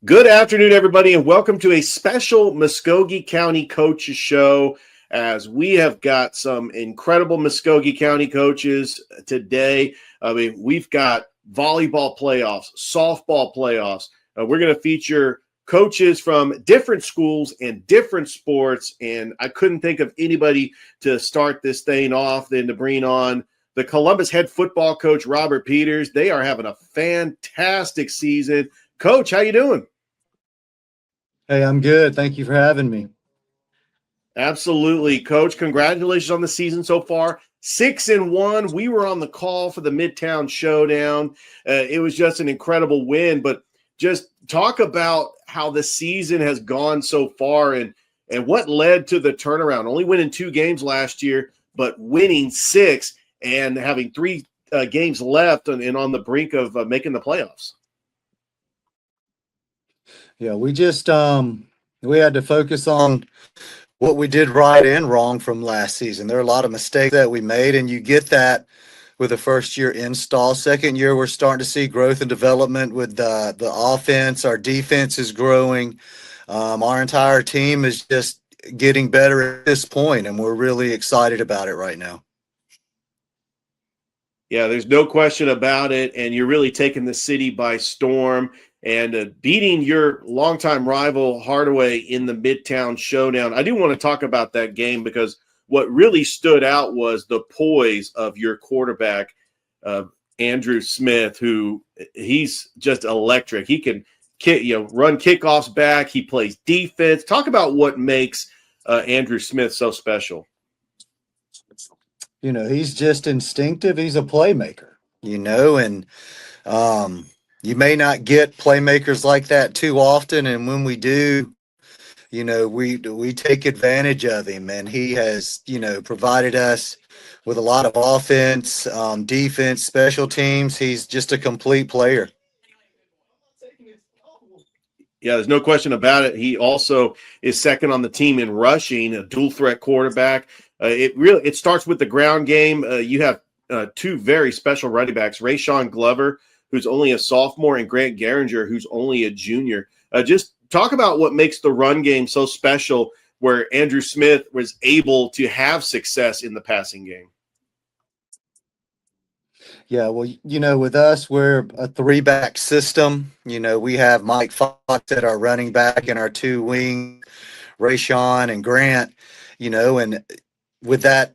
Good afternoon, everybody, and welcome to a special Muskogee County Coaches Show. As we have got some incredible Muskogee County coaches today. We've got volleyball playoffs, softball playoffs. We're going to feature coaches from different schools and different sports, and I couldn't think of anybody to start this thing off than to bring on the Columbus head football coach, Robert Peters. They are having a fantastic season. Coach, how you doing? Hey, I'm good. Thank you for having me. Absolutely, Coach. Congratulations on the season so far. 6-1. We were on the call for the Midtown Showdown. It was just an incredible win. But just talk about how the season has gone so far and what led to the turnaround. Only winning 2 games last year, but winning 6 and having 3 games left and on the brink of making the playoffs. Yeah, we just we had to focus on what we did right and wrong from last season. There are a lot of mistakes that we made, and you get that with the first year install. Second year, we're starting to see growth and development with the offense. Our defense is growing. Our entire team is just getting better at this point, and we're really excited about it right now. Yeah, there's no question about it, and you're really taking the city by storm. And beating your longtime rival Hardaway in the Midtown Showdown. I do want to talk about that game because what really stood out was the poise of your quarterback, Andrew Smith, who he's just electric. He can run kickoffs back. He plays defense. Talk about what makes Andrew Smith so special. He's just instinctive. He's a playmaker, and you may not get playmakers like that too often, and when we do, we take advantage of him, and he has, provided us with a lot of offense, defense, special teams. He's just a complete player. Yeah, there's no question about it. He also is second on the team in rushing, a dual threat quarterback. It starts with the ground game. You have 2 very special running backs, Rayshawn Glover, who's only a sophomore, and Grant Garinger, who's only a junior. Just talk about what makes the run game so special where Andrew Smith was able to have success in the passing game. Yeah, well, with us, we're a 3-back system. We have Mike Fox at our running back and our 2 wings, Rayshawn and Grant, and with that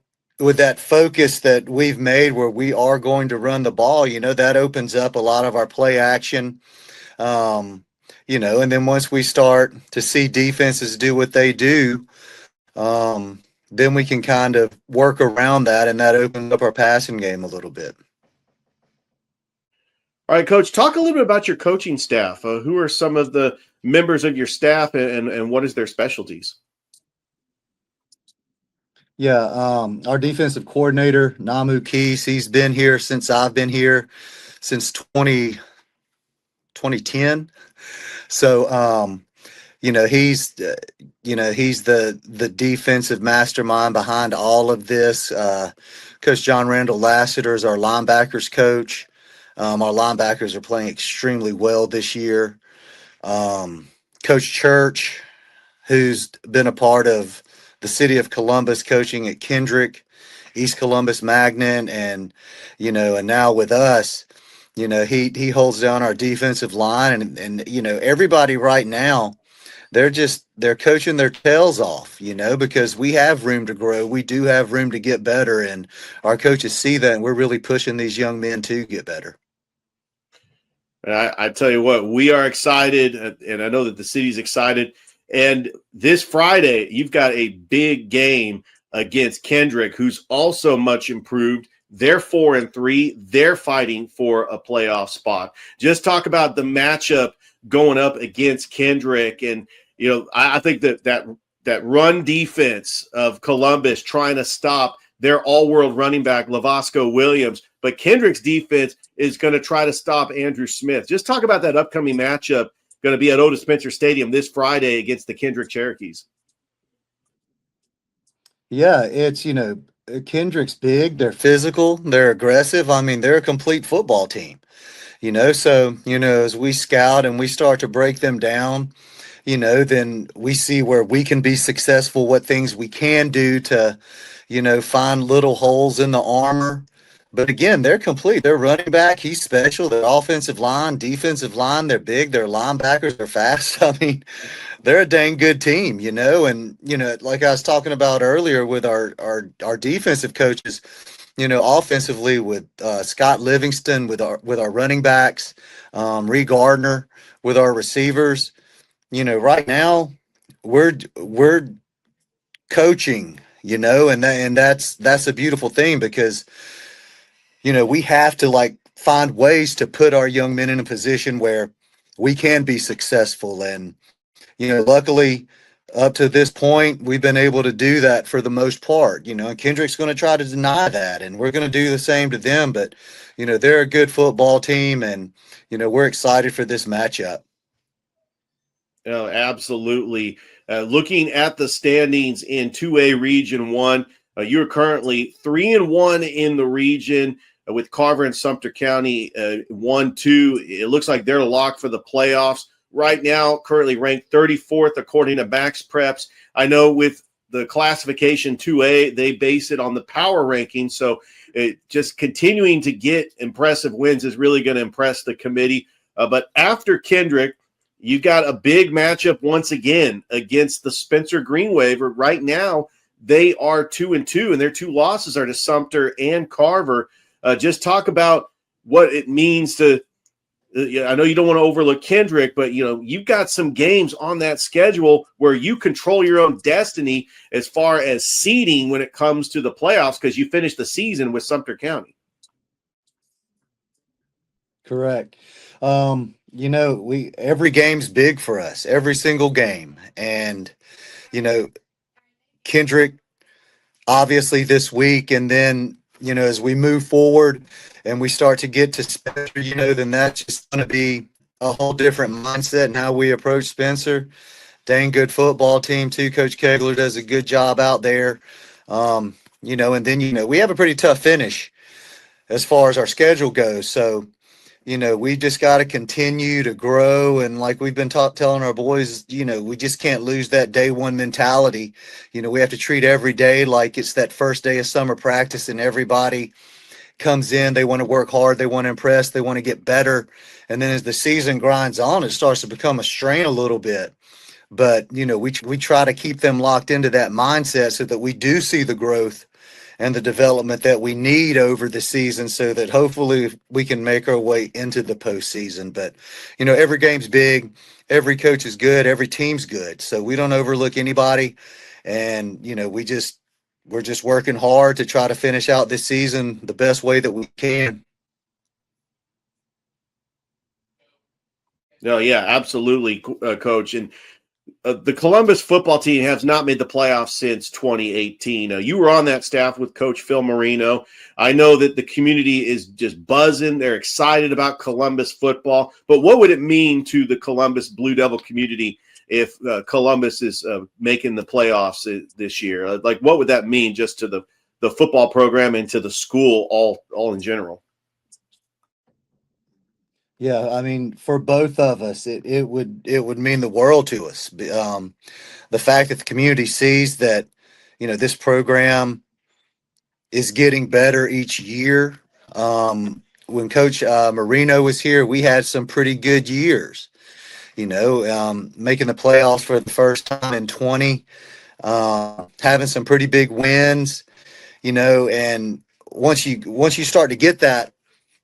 focus that we've made where we are going to run the ball, that opens up a lot of our play action. And then once we start to see defenses do what they do, then we can kind of work around that, and that opens up our passing game a little bit. All right, Coach, talk a little bit about your coaching staff. Who are some of the members of your staff and what is their specialties? Yeah, our defensive coordinator, Namu Keese, he's been here since I've been here, since 2010. So, he's the defensive mastermind behind all of this. Coach John Randall Lassiter is our linebackers coach. Our linebackers are playing extremely well this year. Coach Church, who's been a part of the city of Columbus, coaching at Kendrick, East Columbus Magnet, and now with us, he holds down our defensive line, and everybody right now, they're coaching their tails off, because we have room to grow. We do have room to get better, and our coaches see that, and we're really pushing these young men to get better. I tell you what, we are excited, and I know that the city's excited. And this Friday, you've got a big game against Kendrick, who's also much improved. They're 4-3. They're fighting for a playoff spot. Just talk about the matchup going up against Kendrick. And, I think that run defense of Columbus trying to stop their all-world running back, Lavasco Williams. But Kendrick's defense is going to try to stop Andrew Smith. Just talk about that upcoming matchup going to be at Otis Spencer Stadium this Friday against the Kendrick Cherokees. Yeah, it's, Kendrick's big. They're physical. They're aggressive. I mean, they're a complete football team. So, as we scout and we start to break them down, then we see where we can be successful, what things we can do to, find little holes in the armor. But again, they're complete. They're running back. He's special. Their offensive line, defensive line, they're big. They're linebackers. They're fast. I mean, they're a dang good team, and, like I was talking about earlier with our defensive coaches, offensively with Scott Livingston, with our running backs, Ree Gardner, with our receivers. Right now we're coaching, and that's a beautiful thing because, we have to like find ways to put our young men in a position where we can be successful. And, luckily up to this point, we've been able to do that for the most part, and Kendrick's going to try to deny that, and we're going to do the same to them. But, they're a good football team, and, we're excited for this matchup. Oh, absolutely. Looking at the standings in 2A Region 1, you're currently 3-1 in the region with Carver and Sumter County 1-2. It looks like they're locked for the playoffs. Right now, currently ranked 34th according to Max Preps. I know with the classification 2A, they base it on the power ranking. So just continuing to get impressive wins is really going to impress the committee. But after Kendrick, you got a big matchup once again against the Spencer Green Wave. Right now, they are 2-2, and their two losses are to Sumter and Carver. Just talk about what it means to I know you don't want to overlook Kendrick, but, you've got some games on that schedule where you control your own destiny as far as seeding when it comes to the playoffs because you finished the season with Sumter County. Correct. Every game's big for us, every single game. And, Kendrick, obviously this week, and then, as we move forward and we start to get to Spencer, then that's just going to be a whole different mindset in how we approach Spencer. Dang good football team too. Coach Kegler does a good job out there. And then, we have a pretty tough finish as far as our schedule goes. So, we just got to continue to grow. And like we've been telling our boys, we just can't lose that day one mentality. We have to treat every day like it's that first day of summer practice and everybody comes in. They want to work hard. They want to impress. They want to get better. And then as the season grinds on, it starts to become a strain a little bit. But, we try to keep them locked into that mindset so that we do see the growth and the development that we need over the season so that hopefully we can make our way into the postseason. But, every game's big, every coach is good, every team's good. So we don't overlook anybody. And, we're just working hard to try to finish out this season the best way that we can. No, yeah, absolutely, Coach. And the Columbus football team has not made the playoffs since 2018. You were on that staff with Coach Phil Marino. I know that the community is just buzzing. They're excited about Columbus football. But what would it mean to the Columbus Blue Devil community if Columbus is making the playoffs this year? What would that mean just to the football program and to the school all in general? Yeah, I mean, for both of us, it would mean the world to us. The fact that the community sees that, this program is getting better each year. When Coach Marino was here, we had some pretty good years. Making the playoffs for the first time in 20, having some pretty big wins. And once you start to get that,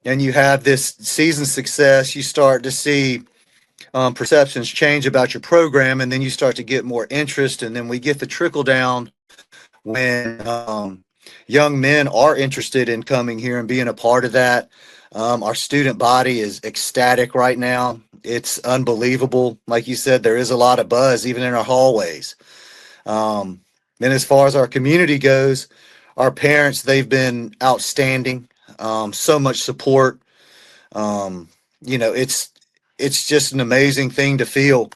and you have this season success, you start to see perceptions change about your program, and then you start to get more interest, and then we get the trickle down when young men are interested in coming here and being a part of that. Our student body is ecstatic right now. It's unbelievable. Like you said, there is a lot of buzz even in our hallways. Then as far as our community goes, our parents, they've been outstanding. So much support. It's just an amazing thing to feel.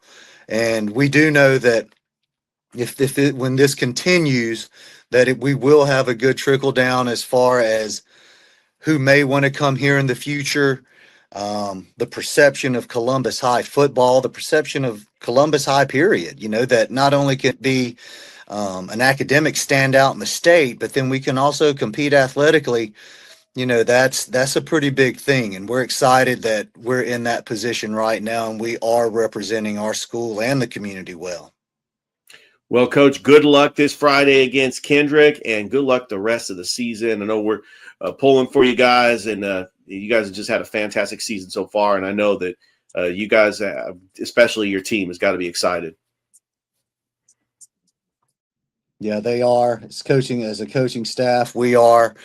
And we do know that when this continues, that we will have a good trickle down as far as who may want to come here in the future. the perception of Columbus High football, the perception of Columbus High period, that not only can be an academic standout in the state, but then we can also compete athletically. That's a pretty big thing. And we're excited that we're in that position right now, and we are representing our school and the community well. Well, Coach, good luck this Friday against Kendrick, and good luck the rest of the season. I know we're pulling for you guys, and you guys have just had a fantastic season so far, and I know that you guys, especially your team, has got to be excited. Yeah, they are. As a coaching staff, we are.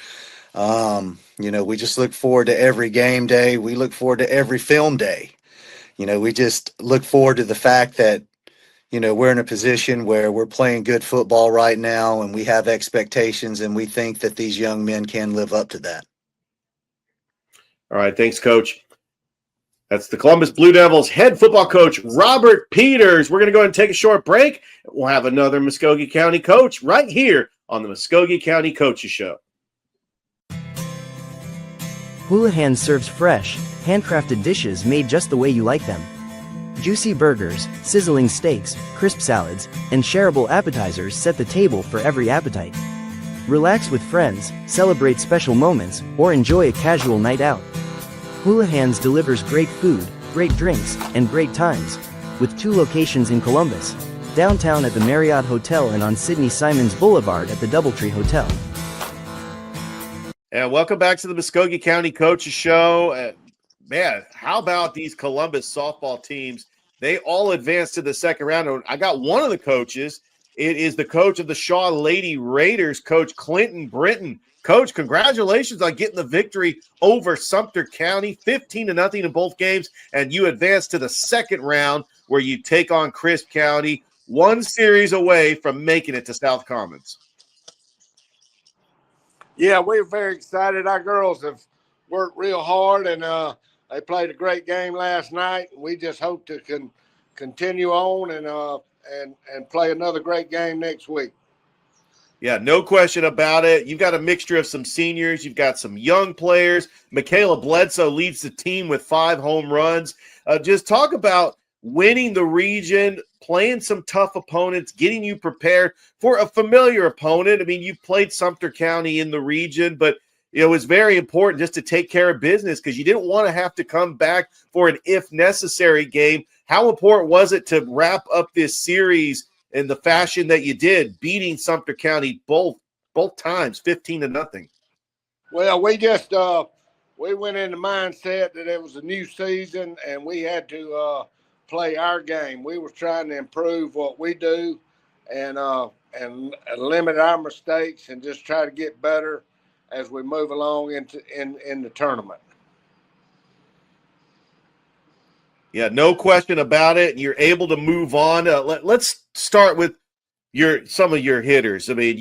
We just look forward to every game day. We look forward to every film day. We just look forward to the fact that we're in a position where we're playing good football right now, and we have expectations, and we think that these young men can live up to that. All right. Thanks, Coach. That's the Columbus Blue Devils head football coach, Robert Peters. We're going to go ahead and take a short break. We'll have another Muskogee County coach right here on the Muskogee County Coaches Show. Hula Hands serves fresh, handcrafted dishes made just the way you like them. Juicy burgers, sizzling steaks, crisp salads, and shareable appetizers set the table for every appetite. Relax with friends, celebrate special moments, or enjoy a casual night out. Hula Hands delivers great food, great drinks, and great times, with 2 locations in Columbus, downtown at the Marriott Hotel and on Sidney Simons Boulevard at the Doubletree Hotel. And welcome back to the Muskogee County Coaches Show. Man, how about these Columbus softball teams? They all advanced to the second round. I got one of the coaches. It is the coach of the Shaw Lady Raiders, Coach Clinton Britton. Coach, congratulations on getting the victory over Sumter County, 15-0 in both games, and you advance to the second round where you take on Crisp County, one series away from making it to South Commons. Yeah, we're very excited. Our girls have worked real hard, and they played a great game last night. We just hope to continue on and play another great game next week. Yeah, no question about it. You've got a mixture of some seniors. You've got some young players. Michaela Bledsoe leads the team with 5 home runs. Just talk about winning the region, playing some tough opponents, getting you prepared for a familiar opponent. I mean, you played Sumter County in the region, but it was very important just to take care of business because you didn't want to have to come back for an if necessary game. How important was it to wrap up this series in the fashion that you did, beating Sumter County both times, 15-0? Well, we just we went in the mindset that it was a new season and we had to play our game. We were trying to improve what we do and limit our mistakes and just try to get better as we move along in the tournament. Yeah, no question about it. You're able to move on. Let's start with some of your hitters. I mean,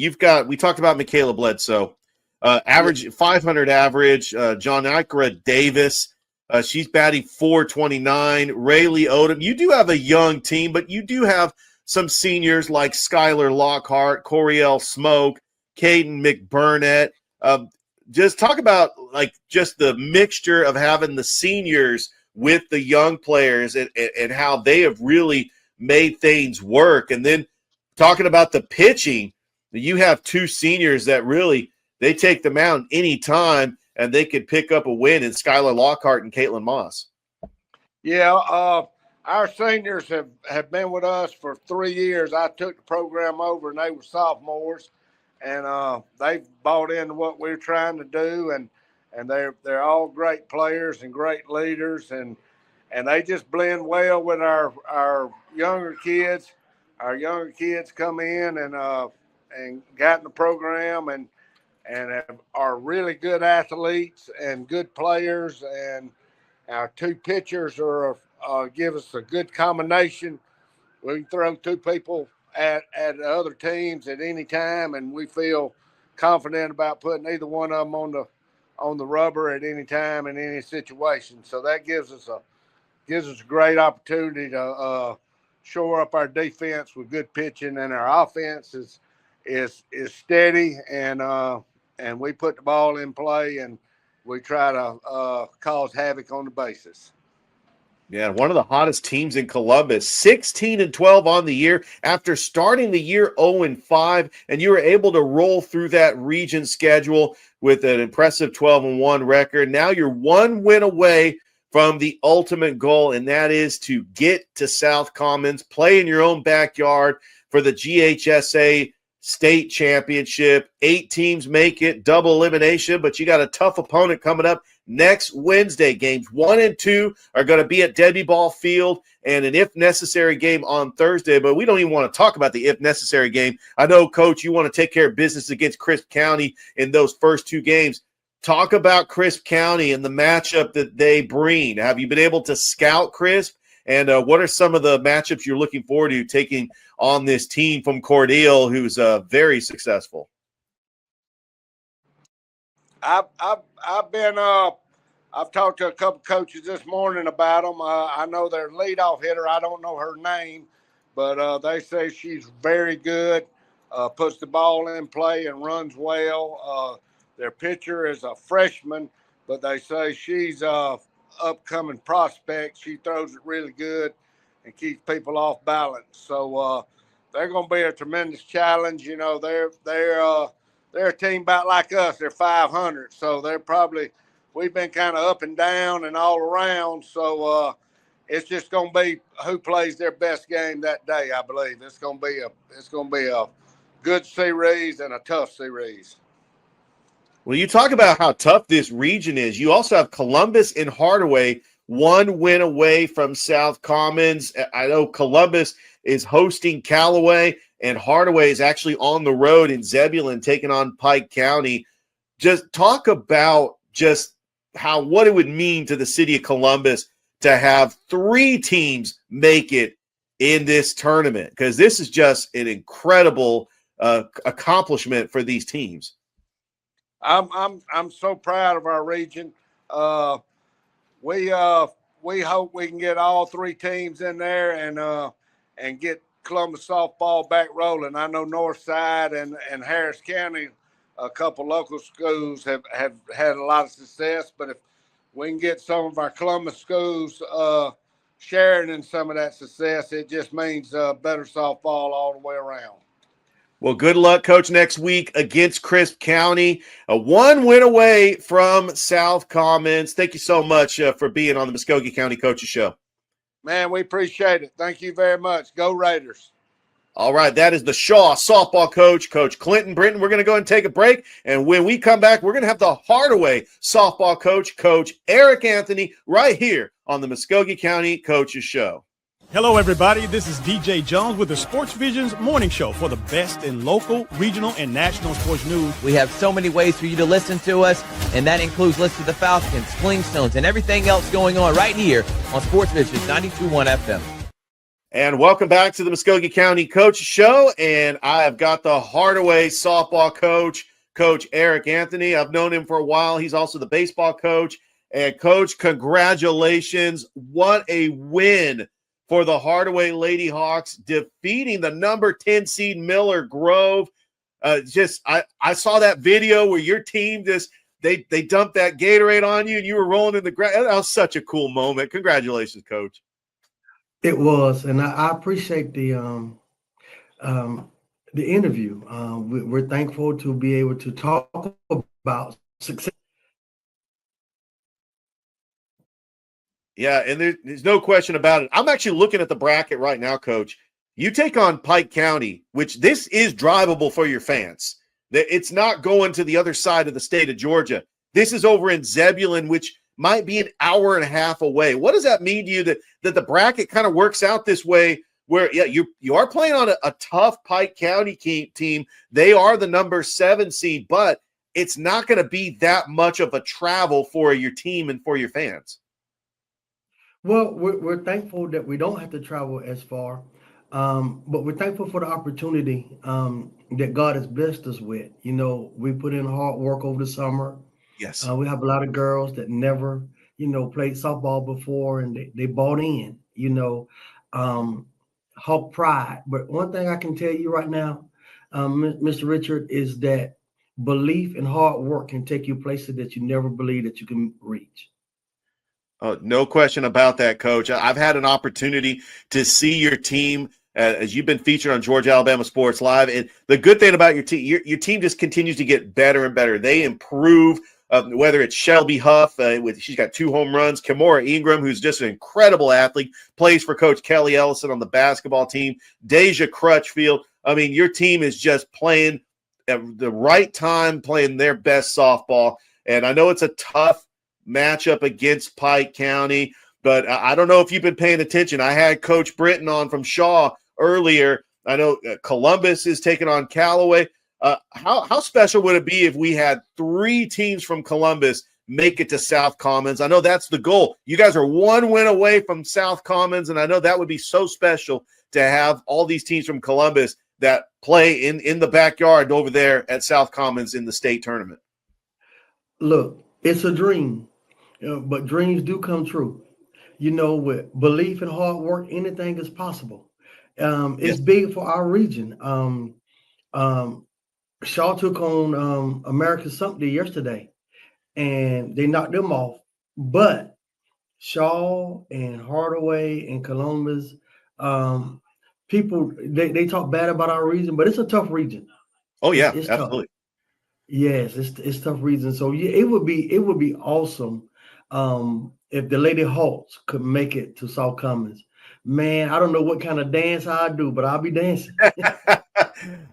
we talked about Michaela Bledsoe, average 500 average. John Ikra Davis, she's batting .429. Rayleigh Odom. You do have a young team, but you do have some seniors like Skylar Lockhart, Coriel Smoke, Caden McBurnett. Just talk about just the mixture of having the seniors with the young players and how they have really made things work. And then talking about the pitching, you have 2 seniors that really, they take the mound anytime and they could pick up a win in Skylar Lockhart and Caitlin Moss. Yeah, our seniors have been with us for 3 years. I took the program over and they were sophomores, and they've bought into what we're trying to do, and they're all great players and great leaders, and they just blend well with our younger kids. Our younger kids come in and got in the program and are really good athletes and good players, and our 2 pitchers give us a good combination. We can throw 2 people at other teams at any time, and we feel confident about putting either one of them on the rubber at any time in any situation. So that gives us a great opportunity to shore up our defense with good pitching, and our offense is steady, and we put the ball in play, and we try to cause havoc on the bases. Yeah, one of the hottest teams in Columbus, 16-12 on the year after starting the year 0-5, and you were able to roll through that region schedule with an impressive 12-1 record. Now you're one win away from the ultimate goal, and that is to get to South Commons, play in your own backyard for the GHSA state championship. 8 teams make it, double elimination, but you got a tough opponent coming up next Wednesday. Games 1 and 2 are going to be at Debbie Ball Field, and an if necessary game on Thursday. But we don't even want to talk about the if necessary game. I know, Coach, you want to take care of business against Crisp County in those first 2 games. Talk about Crisp County and the matchup that they bring. Have you been able to scout Crisp? And what are some of the matchups you're looking forward to taking on this team from Cordele, who's very successful? I've talked to a couple coaches this morning about them. I know their leadoff hitter. I don't know her name, but they say she's very good, puts the ball in play and runs well. Their pitcher is a freshman, but they say she's upcoming prospect. She throws it really good and keeps people off balance. So they're going to be a tremendous challenge. You know, they're a team about like us. They're 500, so we've been kind of up and down and all around. So it's just going to be who plays their best game that day. I believe it's going to be a good series and a tough series. Well, you talk about how tough this region is. You also have Columbus and Hardaway, 1 win away from South Commons. I know Columbus is hosting Callaway, and Hardaway is actually on the road in Zebulon taking on Pike County. Just talk about what it would mean to the city of Columbus to have 3 teams make it in this tournament, because this is just an incredible accomplishment for these teams. I'm so proud of our region. We hope we can get all 3 teams in there and get Columbus softball back rolling. I know Northside and Harris County, a couple local schools have had a lot of success, but if we can get some of our Columbus schools sharing in some of that success, it just means better softball all the way around. Well, good luck, Coach, next week against Crisp County. 1 win away from South Commons. Thank you so much for being on the Muskogee County Coaches Show. Man, we appreciate it. Thank you very much. Go Raiders. All right, that is the Shaw softball coach, Coach Clinton Britton. We're going to go and take a break, and when we come back, we're going to have the Hardaway softball coach, Coach Eric Anthony, right here on the Muskogee County Coaches Show. Hello, everybody. This is DJ Jones with the Sports Vision's morning show for the best in local, regional, and national sports news. We have so many ways for you to listen to us, and that includes listen to the Falcons, Flintstones, and everything else going on right here on Sports Vision 92.1 FM. And welcome back to the Muskogee County Coach Show. And I have got the Hardaway softball coach, Coach Eric Anthony. I've known him for a while. He's also the baseball coach. And, Coach, congratulations. What a win for the Hardaway Lady Hawks, defeating the number 10 seed Miller Grove. I saw that video where your team they dumped that Gatorade on you and you were rolling in the ground. That was such a cool moment. Congratulations, Coach. It was, and I appreciate the interview. We're thankful to be able to talk about success. Yeah, and there's no question about it. I'm actually looking at the bracket right now, Coach. You take on Pike County, which this is drivable for your fans. It's not going to the other side of the state of Georgia. This is over in Zebulon, which might be an hour and a half away. What does that mean to you that the bracket kind of works out this way where, yeah, you are playing on a tough Pike County team. They are the number 7 seed, but it's not going to be that much of a travel for your team and for your fans. Well, we're thankful that we don't have to travel as far, but we're thankful for the opportunity that God has blessed us with. You know, we put in hard work over the summer. Yes. We have a lot of girls that never, played softball before, and they bought in, Hawk pride. But one thing I can tell you right now, Mr. Richard, is that belief and hard work can take you places that you never believed that you can reach. No question about that, Coach. I've had an opportunity to see your team as you've been featured on Georgia Alabama Sports Live. And the good thing about your team just continues to get better and better. They improve, whether it's Shelby Huff, she's got 2 home runs, Kimora Ingram, who's just an incredible athlete, plays for Coach Kelly Ellison on the basketball team, Deja Crutchfield. I mean, your team is just playing at the right time, playing their best softball. And I know it's a tough matchup against Pike County, but I don't know if you've been paying attention. I had Coach Britton on from Shaw earlier. I know Columbus is taking on Callaway. How special would it be if we had 3 teams from Columbus make it to South Commons? I know that's the goal. You guys are 1 win away from South Commons, and I know that would be so special to have all these teams from Columbus that play in the backyard over there at South Commons in the state tournament. Look, it's a dream, but dreams do come true. With belief and hard work, anything is possible. It's big for our region. Shaw took on American Sumter yesterday, and they knocked them off. But Shaw and Hardaway and Columbus, people they talk bad about our region, but it's a tough region. Oh yeah, it's absolutely. Tough. Yes, it's tough region. So yeah, it would be awesome if the Lady Hawks could make it to South Commons. Man, I don't know what kind of dance I do, but I'll be dancing.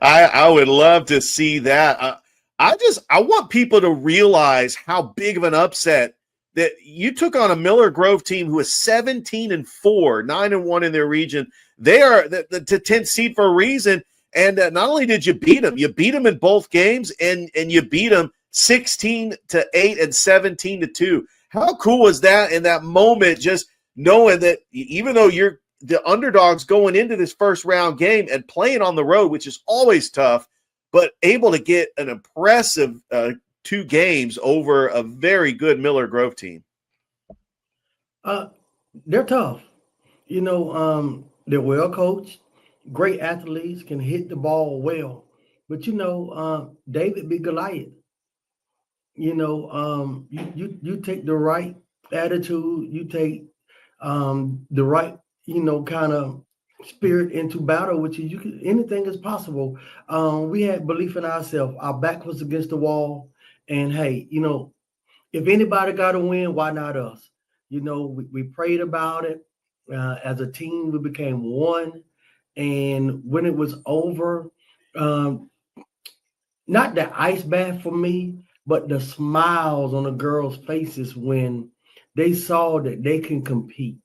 I would love to see that. I want people to realize how big of an upset that you took on a Miller Grove team who is 17-4, 9-1 in their region. They are the 10th seed for a reason. And not only did you beat them in both games, and you beat them 16-8 and 17-2. How cool was that in that moment, just knowing that even though you're the underdogs going into this first round game and playing on the road, which is always tough, but able to get an impressive 2 games over a very good Miller Grove team? They're tough. They're well coached, great athletes, can hit the ball well. But David beat Goliath. You take the right attitude, you take the right kind of spirit into battle, which is anything is possible. We had belief in ourselves. Our back was against the wall, and hey, if anybody got to win, why not us? We prayed about it. As a team, we became one, and when it was over, not the ice bath for me, but the smiles on the girls' faces when they saw that they can compete.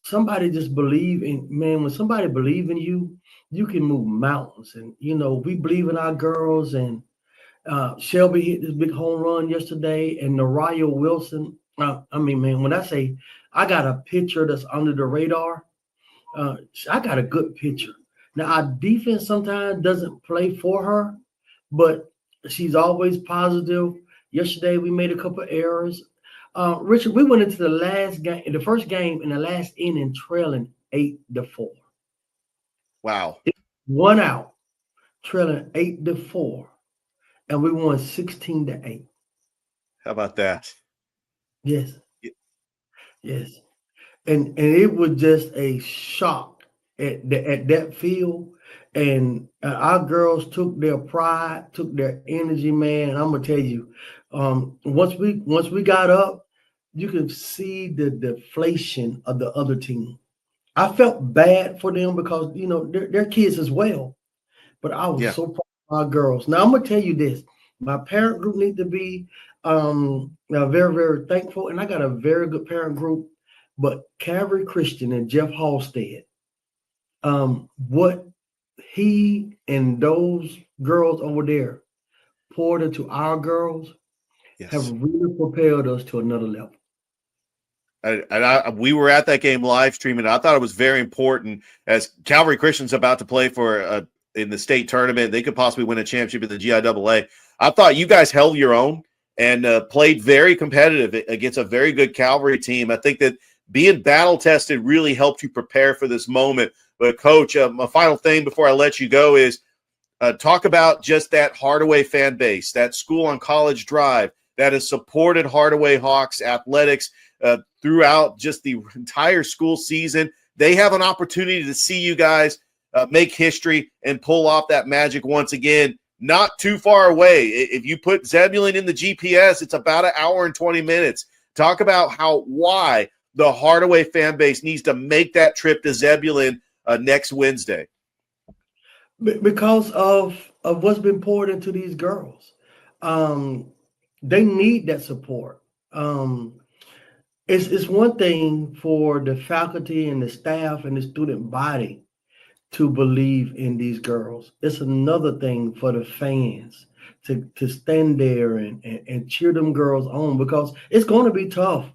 Somebody just believe in, man, when somebody believe in you, you can move mountains. And, we believe in our girls, and Shelby hit this big home run yesterday, and Naraya Wilson. When I say I got a pitcher that's under the radar, I got a good pitcher. Now, our defense sometimes doesn't play for her, but she's always positive. Yesterday, we made a couple of errors. Richard, we went into the first game in the last inning trailing 8-4. Wow. 1 out, trailing 8-4, and we won 16-8. How about that? Yes. Yes. And it was just a shock at that field. And our girls took their pride, took their energy, man. And I'm gonna tell you, once we got up, you can see the deflation of the other team. I felt bad for them because they're kids as well. But I was so proud of our girls. Now I'm gonna tell you this: my parent group need to be very, very thankful, and I got a very good parent group. But Calvary Christian and Jeff Halstead, what he and those girls over there poured into our girls have really propelled us to another level. We were at that game live streaming. I thought it was very important as Calvary Christian's about to play for in the state tournament. They could possibly win a championship in the GIAA. I thought you guys held your own and played very competitive against a very good Calvary team. I think that being battle tested really helped you prepare for this moment. But Coach, my final thing before I let you go is Talk about just that Hardaway fan base, that school on College Drive that has supported Hardaway Hawks athletics throughout just the entire school season. They have an opportunity to see you guys make history and pull off that magic once again. Not too far away. If you put Zebulon in the GPS, it's about an hour and 20 minutes. Talk about why the Hardaway fan base needs to make that trip to Zebulon next Wednesday. Because of what's been poured into these girls. They need that support. It's one thing for the faculty and the staff and the student body to believe in these girls. It's another thing for the fans to stand there and cheer them girls on, because it's going to be tough.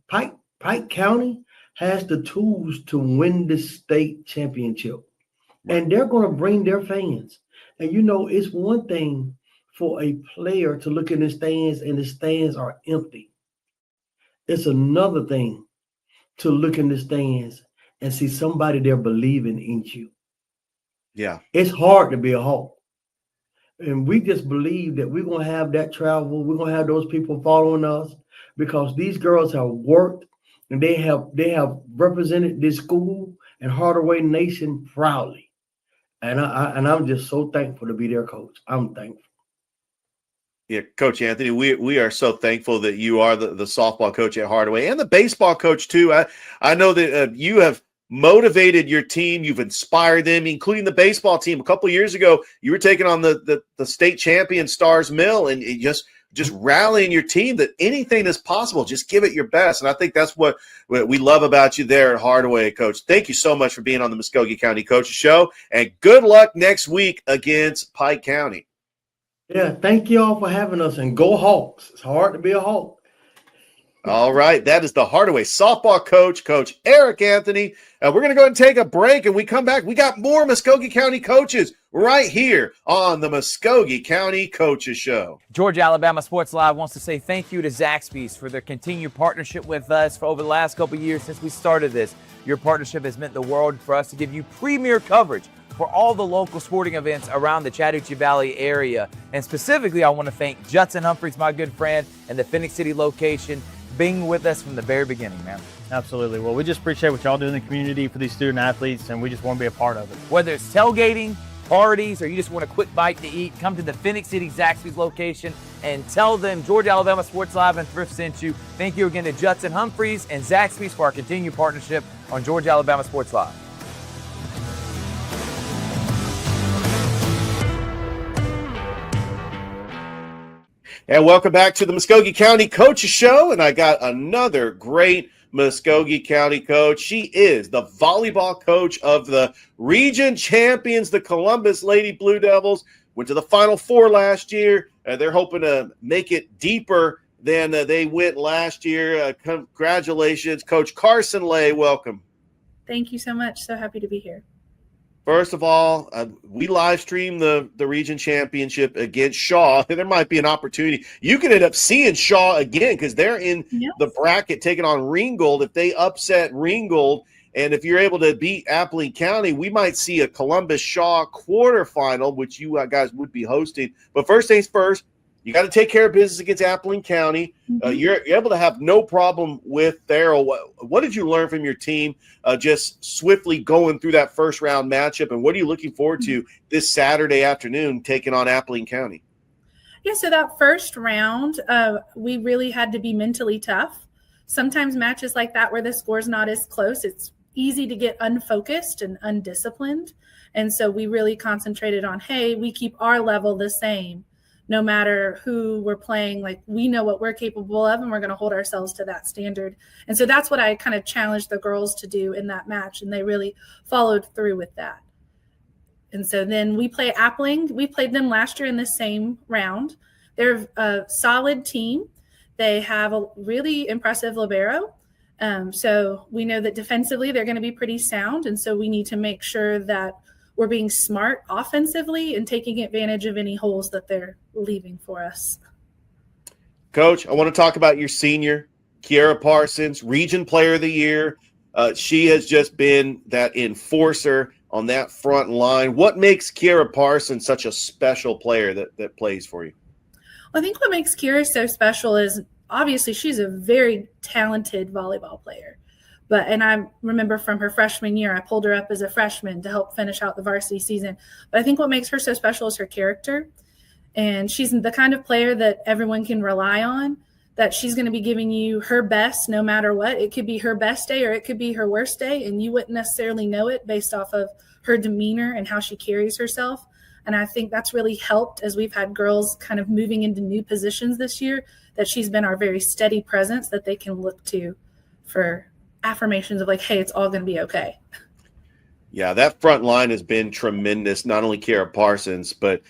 Pike County has the tools to win the state championship, and they're going to bring their fans. And it's one thing for a player to look in the stands and the stands are empty. It's another thing to look in the stands and see somebody there believing in you. Yeah. It's hard to be a Hawk. And we just believe that we're going to have that travel. We're going to have those people following us, because these girls have worked and they have represented this school and Hardaway Nation proudly. And I'm just so thankful to be their coach. I'm thankful. Yeah, Coach Anthony, we are so thankful that you are the softball coach at Hardaway and the baseball coach too. I know that you have motivated your team. You've inspired them, including the baseball team. A couple of years ago, you were taking on the state champion Stars Mill, and just rallying your team that anything is possible. Just give it your best. And I think that's what we love about you there at Hardaway, Coach. Thank you so much for being on the Muskogee County Coaches Show, and good luck next week against Pike County. Yeah, thank you all for having us, and go Hawks. It's hard to be a Hawk. All right, that is the Hardaway softball coach, Coach Eric Anthony. We're going to go ahead and take a break, and we come back. We got more Muskogee County coaches right here on the Muskogee County Coaches Show. Georgia Alabama Sports Live wants to say thank you to Zaxby's for their continued partnership with us for over the last couple of years since we started this. Your partnership has meant the world for us to give you premier coverage for all the local sporting events around the Chattahoochee Valley area. And specifically, I want to thank Judson Humphreys, my good friend, and the Phoenix City location, being with us from the very beginning, man. Absolutely. Well, we just appreciate what y'all do in the community for these student athletes, and we just want to be a part of it. Whether it's tailgating, parties, or you just want a quick bite to eat, come to the Phoenix City Zaxby's location and tell them Georgia Alabama Sports Live and Thrift sent you. Thank you again to Judson Humphreys and Zaxby's for our continued partnership on Georgia Alabama Sports Live. And welcome back to the Muskogee County Coaches Show. And I got another great Muskogee County coach. She is the volleyball coach of the region champions, the Columbus Lady Blue Devils. Went to the Final Four last year. They're hoping to make it deeper than they went last year. Congratulations, Coach Carson Laye. Welcome. Thank you so much. So happy to be here. First of all, we live stream the region championship against Shaw. There might be an opportunity. You could end up seeing Shaw again because they're in the bracket taking on Ringgold. If they upset Ringgold, and if you're able to beat Appling County, we might see a Columbus-Shaw quarterfinal, which you guys would be hosting. But first things first, you got to take care of business against Appling County. You're able to have no problem with Farrell. What did you learn from your team just swiftly going through that first round matchup? And what are you looking forward to this Saturday afternoon taking on Appling County? Yeah, so that first round, we really had to be mentally tough. Sometimes matches like that where the score's not as close, it's easy to get unfocused and undisciplined. And so we really concentrated on, hey, we keep our level the same. No matter who we're playing, like we know what we're capable of and we're going to hold ourselves to that standard. And so that's what I kind of challenged the girls to do in that match. And they really followed through with that. And so then we play Appling. We played them last year in the same round. They're a solid team. They have a really impressive libero. So we know that defensively they're going to be pretty sound. And so we need to make sure that we're being smart offensively and taking advantage of any holes that they're leaving for us. Coach, I want to talk about your senior, Kiara Parsons, Region Player of the Year. She has just been that enforcer on that front line. What makes Kiera Parsons such a special player that plays for you? I think what makes Kiera so special is obviously she's a very talented volleyball player. And I remember from her freshman year, I pulled her up as a freshman to help finish out the varsity season. But I think what makes her so special is her character. And she's the kind of player that everyone can rely on, that she's going to be giving you her best no matter what. It could be her best day or it could be her worst day, and you wouldn't necessarily know it based off of her demeanor and how she carries herself. And I think that's really helped as we've had girls kind of moving into new positions this year, that she's been our very steady presence that they can look to for affirmations of like, hey, it's all going to be okay. Yeah, that front line has been tremendous. Not only Kiera Parsons, but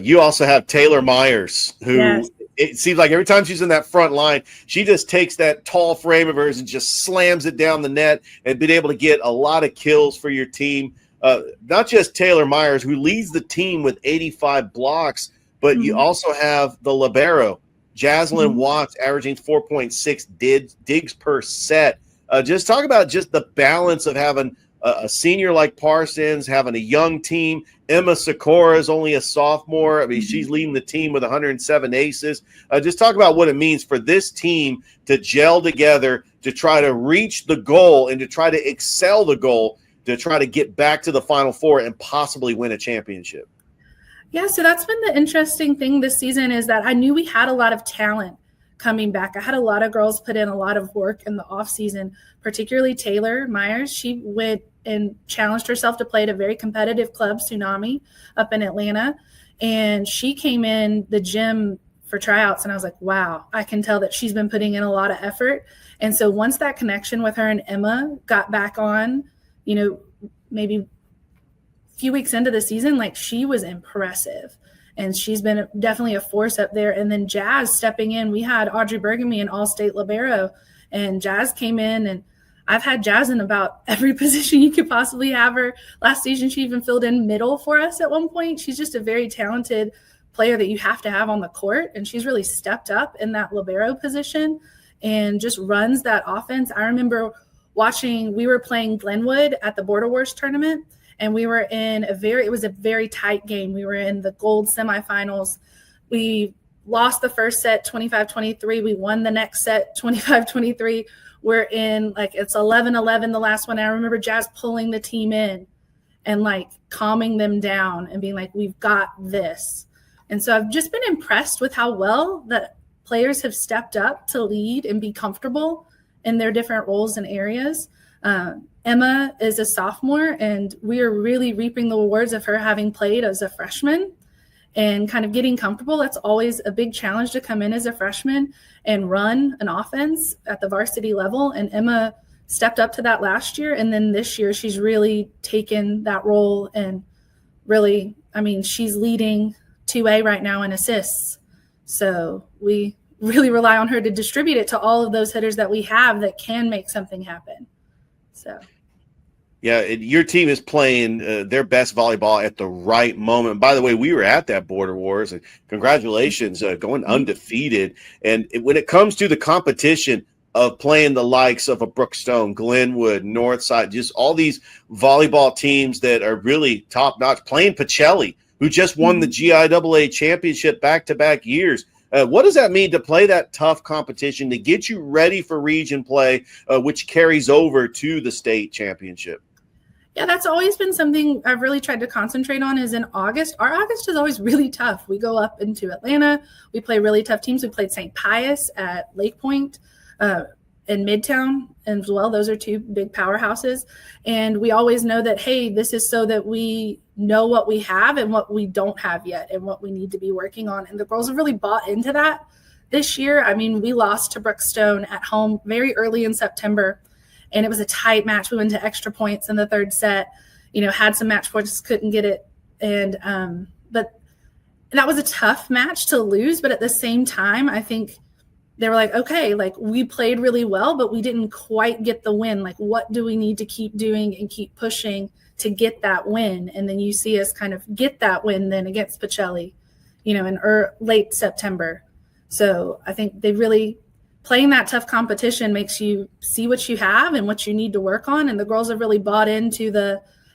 you also have Taylor Myers, who Yes. It seems like every time she's in that front line, she just takes that tall frame of hers and just slams it down the net and been able to get a lot of kills for your team. Not just Taylor Myers, who leads the team with 85 blocks, but you also have the libero, Jaslyn Watts, averaging 4.6 digs per set. Just talk about just the balance of having a senior like Parsons, having a young team. Emma Sikora is only a sophomore. I mean, she's leading the team with 107 aces. Just talk about what it means for this team to gel together, to try to reach the goal and to try to excel the goal, to try to get back to the Final Four and possibly win a championship. Yeah, so that's been the interesting thing this season, is that I knew we had a lot of talent coming back. I had a lot of girls put in a lot of work in the off season, particularly Taylor Myers. She went and challenged herself to play at a very competitive club, Tsunami, up in Atlanta. And she came in the gym for tryouts, and I was like, wow, I can tell that she's been putting in a lot of effort. And so once that connection with her and Emma got back on, maybe a few weeks into the season, like, she was impressive. And she's been definitely a force up there. And then Jazz stepping in. We had Audrey Bergamy, an all-state libero, and Jazz came in, and I've had Jazz in about every position you could possibly have her. Last season, she even filled in middle for us at one point. She's just a very talented player that you have to have on the court, and she's really stepped up in that libero position and just runs that offense. I remember we were playing Glenwood at the Border Wars tournament, and we were in it was a very tight game. We were in the gold semifinals. We lost the first set 25-23. We won the next set 25-23. We're in, it's 11-11, the last one. I remember Jazz pulling the team in and calming them down and being like, we've got this. And so I've just been impressed with how well that players have stepped up to lead and be comfortable in their different roles and areas. Emma is a sophomore, and we are really reaping the rewards of her having played as a freshman and kind of getting comfortable. That's always a big challenge, to come in as a freshman and run an offense at the varsity level. And Emma stepped up to that last year. And then this year she's really taken that role, and really, she's leading 2A right now in assists. So we really rely on her to distribute it to all of those hitters that we have that can make something happen. So. Yeah, your team is playing their best volleyball at the right moment. By the way, we were at that Border Wars, and congratulations, going undefeated. And when it comes to the competition of playing the likes of a Brookstone, Glenwood, Northside, just all these volleyball teams that are really top-notch, playing Pacelli, who just won the GIAA championship back-to-back years. What does that mean to play that tough competition, to get you ready for region play, which carries over to the state championship? Yeah, that's always been something I've really tried to concentrate on, is in August. Our August is always really tough. We go up into Atlanta. We play really tough teams. We played St. Pius at Lake Point in Midtown as well. Those are two big powerhouses. And we always know that, hey, this is so that we know what we have and what we don't have yet and what we need to be working on. And the girls have really bought into that this year. We lost to Brookstone at home very early in September, and it was a tight match. We went to extra points in the third set, had some match points, couldn't get it. And but that was a tough match to lose. But at the same time, I think they were like, okay, we played really well, but we didn't quite get the win. What do we need to keep doing and keep pushing to get that win? And then you see us kind of get that win then against Pacelli, in late September. So I think they really, playing that tough competition makes you see what you have and what you need to work on. And the girls have really bought into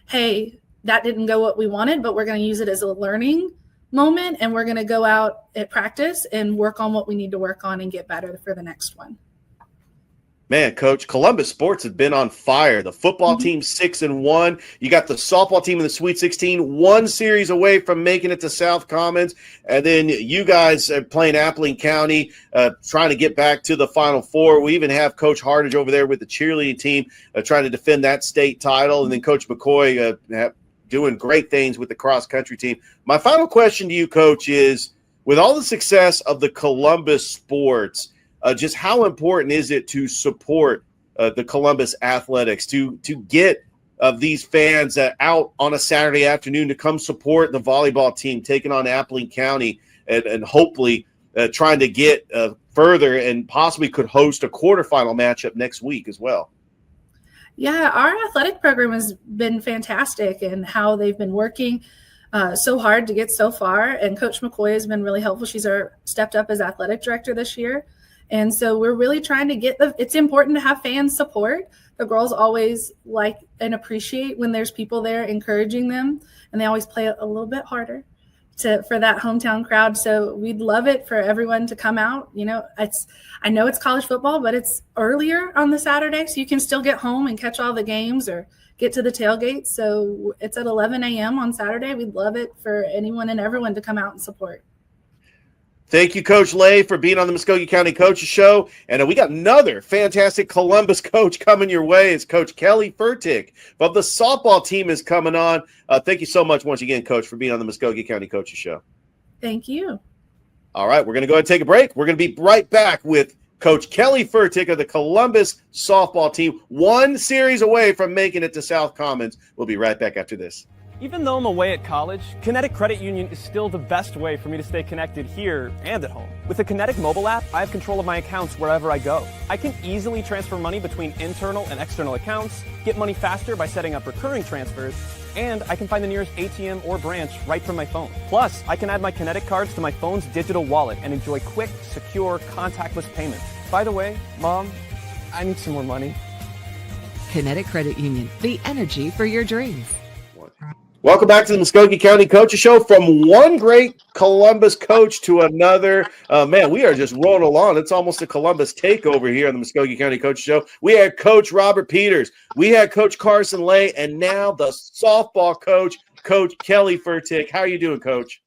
hey, that didn't go what we wanted, but we're going to use it as a learning moment, and we're going to go out at practice and work on what we need to work on and get better for the next one. Man, Coach, Columbus sports have been on fire. The football team 6-1. You got the softball team in the Sweet 16, one series away from making it to South Commons. And then you guys are playing Appling County, trying to get back to the Final Four. We even have Coach Holdridge over there with the cheerleading team trying to defend that state title. And then Coach McCoy doing great things with the cross-country team. My final question to you, Coach, is with all the success of the Columbus sports, just how important is it to support the Columbus athletics, to get these fans out on a Saturday afternoon to come support the volleyball team taking on Appling County and hopefully trying to get further and possibly could host a quarterfinal matchup next week as well? Yeah, our athletic program has been fantastic and how they've been working so hard to get so far. And Coach McCoy has been really helpful. She's stepped up as athletic director this year. And so we're really trying to get it's important to have fans support. The girls always like and appreciate when there's people there encouraging them, and they always play a little bit harder for that hometown crowd. So we'd love it for everyone to come out. You know, I know it's college football, but it's earlier on the Saturday, so you can still get home and catch all the games or get to the tailgate. So it's at 11 a.m. on Saturday. We'd love it for anyone and everyone to come out and support. Thank you, Coach Laye, for being on the Muskogee County Coaches Show. And we got another fantastic Columbus coach coming your way. It's Coach Kelly Furtick. But the softball team is coming on. Thank you so much once again, Coach, for being on the Muskogee County Coaches Show. Thank you. All right, we're going to go ahead and take a break. We're going to be right back with Coach Kelly Furtick of the Columbus softball team, one series away from making it to South Commons. We'll be right back after this. Even though I'm away at college, Kinetic Credit Union is still the best way for me to stay connected here and at home. With the Kinetic mobile app, I have control of my accounts wherever I go. I can easily transfer money between internal and external accounts, get money faster by setting up recurring transfers, and I can find the nearest ATM or branch right from my phone. Plus, I can add my Kinetic cards to my phone's digital wallet and enjoy quick, secure, contactless payments. By the way, Mom, I need some more money. Kinetic Credit Union, the energy for your dreams. Welcome back to the Muskogee County Coaches Show. From one great Columbus coach to another. Man, we are just rolling along. It's almost a Columbus takeover here on the Muskogee County Coaches Show. We had Coach Robert Peters. We had Coach Carson Laye. And now the softball coach, Coach Kelly Furtick. How are you doing, Coach?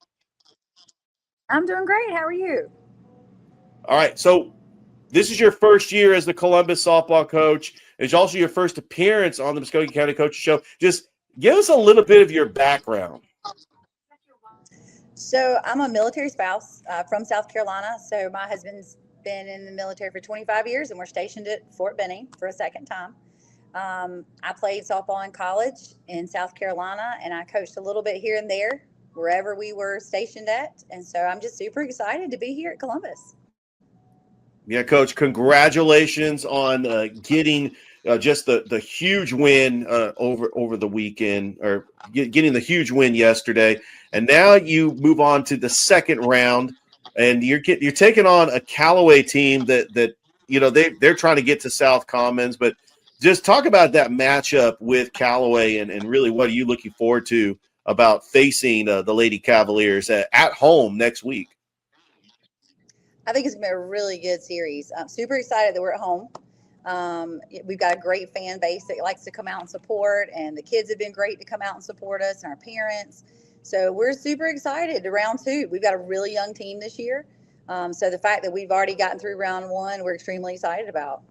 I'm doing great. How are you? All right. So this is your first year as the Columbus softball coach. It's also your first appearance on the Muskogee County Coaches Show. Just give us a little bit of your background. So I'm a military spouse from South Carolina. So my husband's been in the military for 25 years, and we're stationed at Fort Benning for a second time. I played softball in college in South Carolina, and I coached a little bit here and there, wherever we were stationed at. And so I'm just super excited to be here at Columbus. Yeah, Coach, congratulations on getting just the huge win over the weekend, or getting the huge win yesterday, and now you move on to the second round, and you're taking on a Callaway team that you know they're trying to get to South Commons. But just talk about that matchup with Callaway, and really what are you looking forward to about facing the Lady Cavaliers at home next week? I think it's going to be a really good series. I'm super excited that we're at home. We've got a great fan base that likes to come out and support, and the kids have been great to come out and support us, and our parents. So we're super excited to round two. We've got a really young team this year. So the fact that we've already gotten through round one, we're extremely excited about.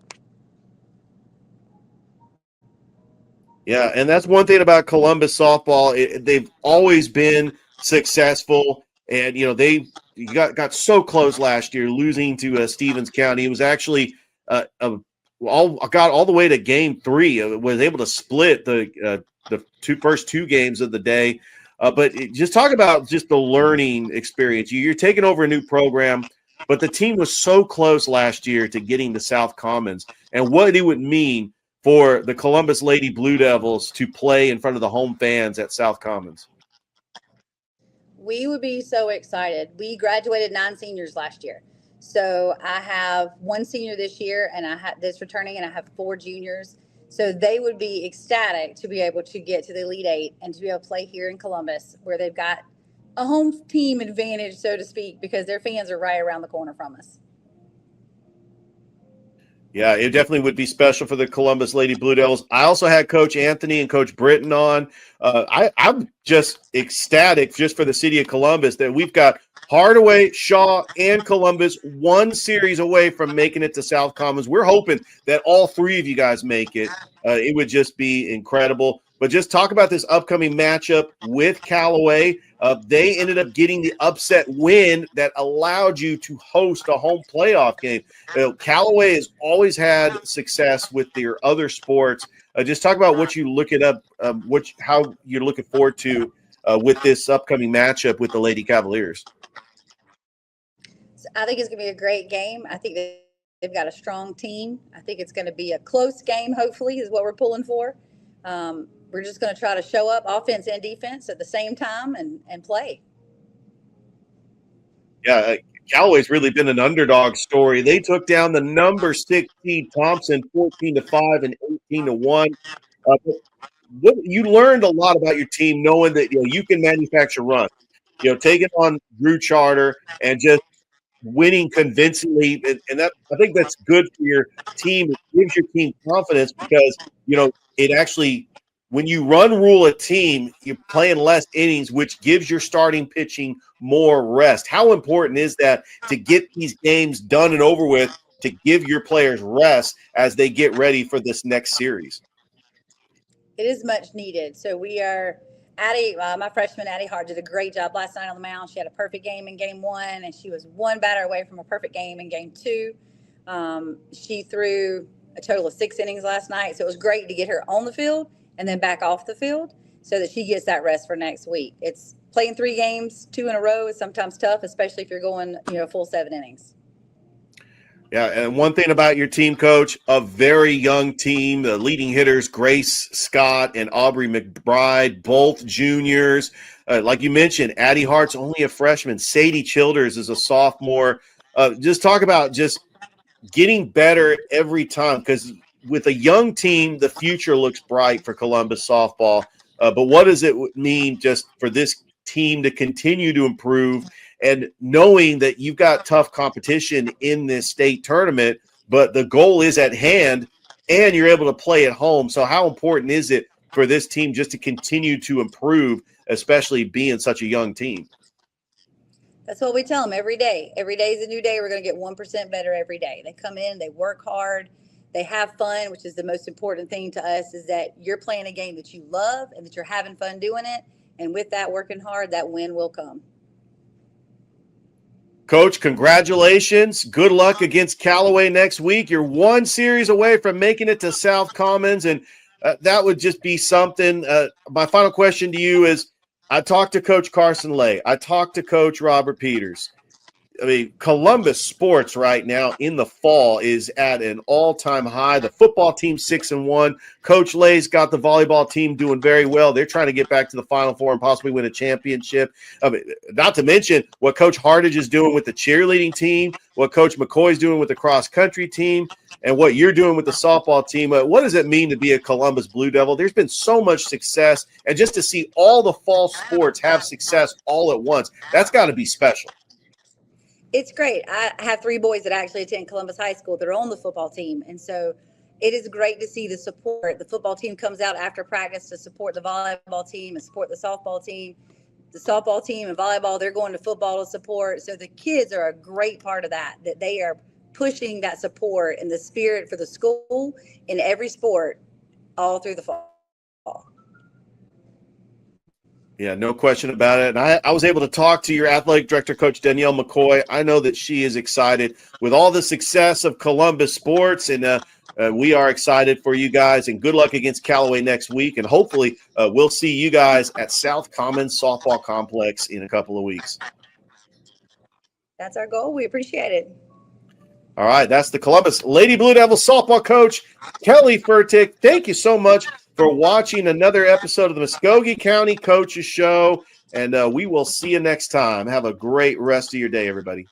Yeah, and that's one thing about Columbus softball. They've always been successful, and you know they got so close last year, losing to Stevens County. It was actually got all the way to game 3. Was able to split the first two games of the day. But just talk about just the learning experience. You're taking over a new program, but the team was so close last year to getting to South Commons, and what it would mean for the Columbus Lady Blue Devils to play in front of the home fans at South Commons. We would be so excited. We graduated 9 seniors last year. So I have 1 senior this year, and I have this returning, and I have 4 juniors. So they would be ecstatic to be able to get to the Elite Eight and to be able to play here in Columbus, where they've got a home team advantage, so to speak, because their fans are right around the corner from us. Yeah, it definitely would be special for the Columbus Lady Blue Devils. I also had Coach Anthony and Coach Britton on. I'm just ecstatic just for the city of Columbus that we've got Hardaway, Shaw, and Columbus one series away from making it to South Commons. We're hoping that all three of you guys make it. It would just be incredible. But just talk about this upcoming matchup with Callaway. They ended up getting the upset win that allowed you to host a home playoff game. Callaway has always had success with their other sports. Just talk about what you look it up, how you're looking forward to with this upcoming matchup with the Lady Cavaliers. So I think it's going to be a great game. I think they've got a strong team. I think it's going to be a close game, hopefully, is what we're pulling for. We're just going to try to show up offense and defense at the same time and play. Yeah, Callaway's really been an underdog story. They took down the number 6 seed Thompson 14-5 and 18-1. You learned a lot about your team knowing that you can manufacture runs. Taking on Drew Charter and just winning convincingly, and that I think that's good for your team. It gives your team confidence because it actually. When you run rule a team, you're playing less innings, which gives your starting pitching more rest. How important is that to get these games done and over with, to give your players rest as they get ready for this next series? It is much needed. So we are my freshman Addie Hart did a great job last night on the mound. She had a perfect game in game 1, and she was one batter away from a perfect game in game 2. She threw a total of 6 innings last night. So it was great to get her on the field and then back off the field so that she gets that rest for next week. It's playing 3 games, 2 in a row is sometimes tough, especially if you're going, full 7 innings. Yeah, and one thing about your team, Coach, a very young team, the leading hitters, Grace Scott and Aubrey McBride, both juniors. Like you mentioned, Addie Hart's only a freshman. Sadie Childers is a sophomore. Just talk about just getting better every time, because with a young team, the future looks bright for Columbus softball. But what does it mean just for this team to continue to improve, and knowing that you've got tough competition in this state tournament, but the goal is at hand and you're able to play at home? So how important is it for this team just to continue to improve, especially being such a young team? That's what we tell them every day. Every day is a new day. We're going to get 1% better every day. They come in, they work hard. They have fun, which is the most important thing to us, is that you're playing a game that you love and that you're having fun doing it. And with that, working hard, that win will come. Coach, congratulations. Good luck against Callaway next week. You're one series away from making it to South Commons, and that would just be something. My final question to you is, I talked to Coach Carson Laye. I talked to Coach Robert Peters. I mean, Columbus sports right now in the fall is at an all-time high. The football team 6-1. Coach Laye's got the volleyball team doing very well. They're trying to get back to the Final Four and possibly win a championship. I mean, not to mention what Coach Holdridge is doing with the cheerleading team, what Coach McCoy's doing with the cross-country team, and what you're doing with the softball team. What does it mean to be a Columbus Blue Devil? There's been so much success, and just to see all the fall sports have success all at once, that's got to be special. It's great. I have 3 boys that actually attend Columbus High School that are on the football team. And so it is great to see the support. The football team comes out after practice to support the volleyball team and support the softball team. The softball team and volleyball, they're going to football to support. So the kids are a great part of that they are pushing that support and the spirit for the school in every sport all through the fall. Yeah, no question about it. And I was able to talk to your athletic director, Coach Danielle McCoy. I know that she is excited with all the success of Columbus sports, and we are excited for you guys. And good luck against Callaway next week. And hopefully we'll see you guys at South Commons Softball Complex in a couple of weeks. That's our goal. We appreciate it. All right, that's the Columbus Lady Blue Devils softball coach, Kelly Furtick. Thank you so much for watching another episode of the Muskogee County Coaches Show, and we will see you next time. Have a great rest of your day, everybody.